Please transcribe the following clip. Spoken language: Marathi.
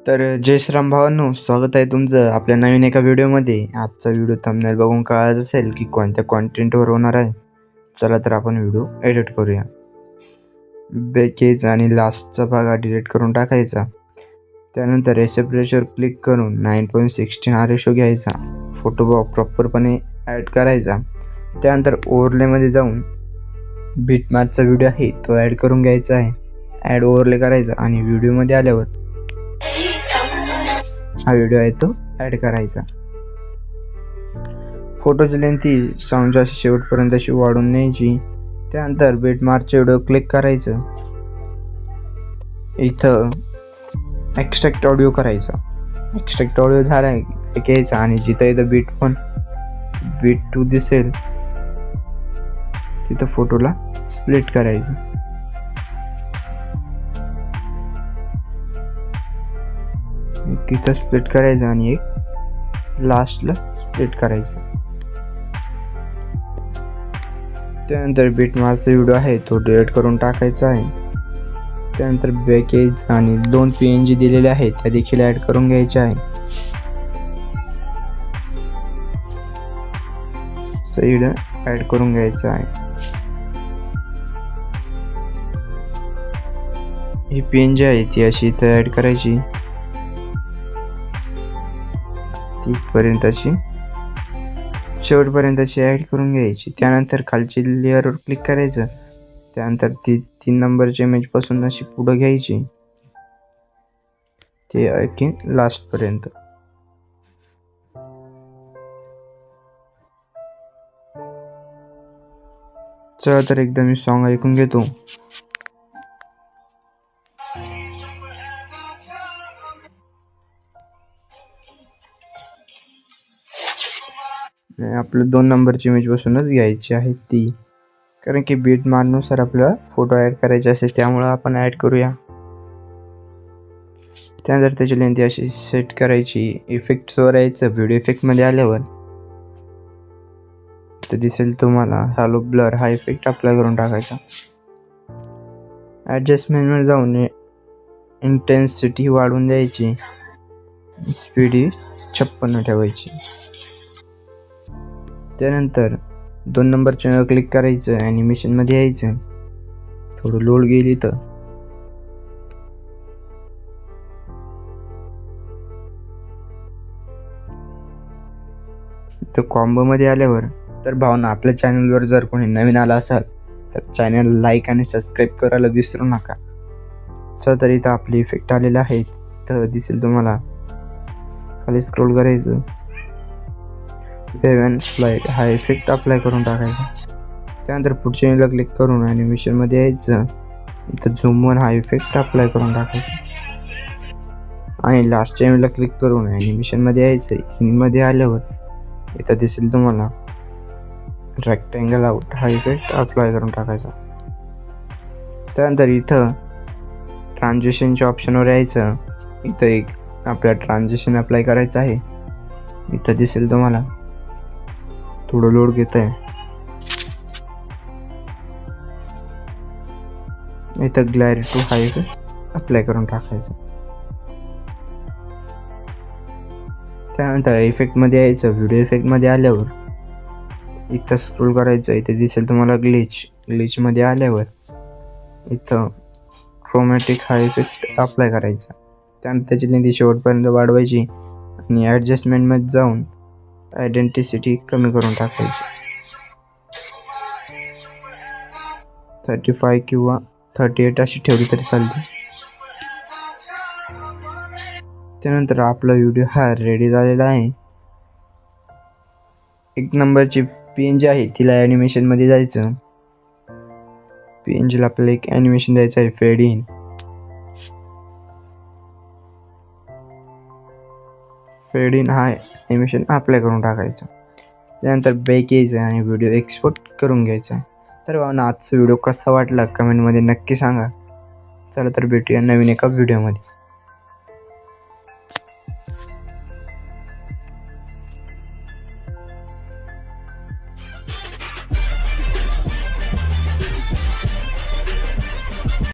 तर जय श्रीराम भावांनो, स्वागत आहे तुमचं आपल्या नवीन एका व्हिडिओमध्ये। आजचा व्हिडिओ थंबनेल बघून कळायचं असेल की कोणत्या कंटेंटवर होणार आहे। चला तर आपण व्हिडिओ एडिट करूया। बॅकेज आणि लास्टचा भाग डिलीट करून टाकायचा। त्यानंतर रेशोवर क्लिक करून 9.16 रेशो घ्यायचा। फोटो प्रॉपरपणे ॲड करायचा। त्यानंतर ओव्हरलेमध्ये जाऊन बिटमार्कचा व्हिडिओ आहे तो ॲड करून घ्यायचा आहे। ॲड ओव्हरले करायचा आणि व्हिडिओमध्ये आल्यावर हा व्हिडिओ आहे तो ॲड करायचा। फोटोची लेंथ ही साऊंडच्या शेवटपर्यंत अशी वाढवून न्यायची। त्यानंतर बिटमार्कचे व्हिडिओ क्लिक करायचं। इथं एक्स्ट्रॅक्ट ऑडिओ करायचा। एक्स्ट्रॅक्ट ऑडिओ झाला घ्यायचा आणि जिथं इथं बीट 2 दिसेल तिथं फोटोला स्प्लिट करायचं। इथं स्प्लिट करायचं आणि एक लास्टला स्प्लिट करायचं। त्यानंतर बिटमार्कचा व्हिडिओ आहे तो डिलीट करून टाकायचा आहे। त्यानंतर बॅकेज आणि 2 PNG दिलेले आहेत त्या देखील ॲड करून घ्यायचे आहे। साईड ॲड करून घ्यायचं आहे। ही PNG आहे ती अशी इथं ॲड करायची तिथपर्यंत अशी शेवटपर्यंत अशी ॲड करून घ्यायची। त्यानंतर खालची लेअरवर क्लिक करायचं। त्यानंतर ती 3 नंबरच्या इमेज पासून अशी पुढे घ्यायची ते आणखी लास्ट पर्यंत। चला तर एकदा मी सॉन्ग ऐकून घेतो। आपलं 2 नंबरची इमेज पासूनच घ्यायची आहे ती, कारण की बिटमार्कनुसार आपल्याला फोटो ॲड करायचे असेल त्यामुळे आपण ॲड करूया। त्यानंतर त्याची लेंथ अशी सेट करायची। इफेक्ट्सवर यायचं। व्हिडिओ इफेक्टमध्ये आल्यावर तर दिसेल तुम्हाला हॅलो ब्लर हा इफेक्ट अप्लाय करून टाकायचा। ॲडजस्टमेंटमध्ये जाऊन इंटेन्सिटी वाढवून द्यायची। स्पीड 56 ठेवायची। त्यानंतर 2 नंबरच्या क्लिक करायचं। ॲनिमेशनमध्ये यायचं। थोडं लोड गेली तर कॉम्बोमध्ये आल्यावर तर भावना आपल्या चॅनलवर जर कोणी नवीन आला असाल तर चॅनल लाईक आणि सबस्क्राईब करायला विसरू नका। चला तर इथं आपले इफेक्ट आलेले आहेत तर दिसेल तुम्हाला। खाली स्क्रोल करायचं। वेव्ह अँड स्लाइड हा इफेक्ट अप्लाय करून टाकायचा। त्यानंतर पुढच्या इमेजला क्लिक करून ॲनिमेशनमध्ये यायचं। इथं झूम 1 हा इफेक्ट अप्लाय करून टाकायचा आणि लास्टच्या इमेजला क्लिक करून ॲनिमेशनमध्ये यायचं। इनमध्ये आल्यावर इथं दिसेल तुम्हाला रेक्टँगल आउट हा इफेक्ट अप्लाय करून टाकायचा। त्यानंतर इथं ट्रान्झिशनच्या ऑप्शनवर यायचं। इथं एक आपल्याला ट्रान्झिशन अप्लाय करायचं आहे। इथं दिसेल तुम्हाला थोडं लोड घेत आहे। इथं ग्लॅरी 2 हा इफेक्ट अप्लाय करून टाकायचा। त्यानंतर इफेक्टमध्ये यायचं। व्हिडिओ इफेक्टमध्ये आल्यावर इथं स्क्रोल करायचं। इथे दिसेल तुम्हाला ग्लिचमध्ये आल्यावर इथं क्रोमॅटिक हा इफेक्ट अप्लाय करायचा। त्यानंतर त्याची लेंथ शेवटपर्यंत वाढवायची आणि ॲडजस्टमेंटमध्ये जाऊन आयडेंटिसिटी कमी करून टाकायची। 35 किंवा 38 अशी ठेवली तरी चालते। त्यानंतर आपला व्हिडिओ हा रेडी झालेला आहे। 1 नंबरची PNG आहे तिला ॲनिमेशनमध्ये जायचं। PNGला आपल्याला एक ॲनिमेशन द्यायचं आहे फेड इन। फेड इन हा ॲनिमेशन अप्लाय करून टाकायचा। त्यानंतर बॅक यायचं आणि व्हिडिओ एक्सपोर्ट करून घ्यायचा। तर भावना आजचा व्हिडिओ कसा वाटला कमेंटमध्ये नक्की सांगा। चला तर भेटूया नवीन एका व्हिडिओमध्ये।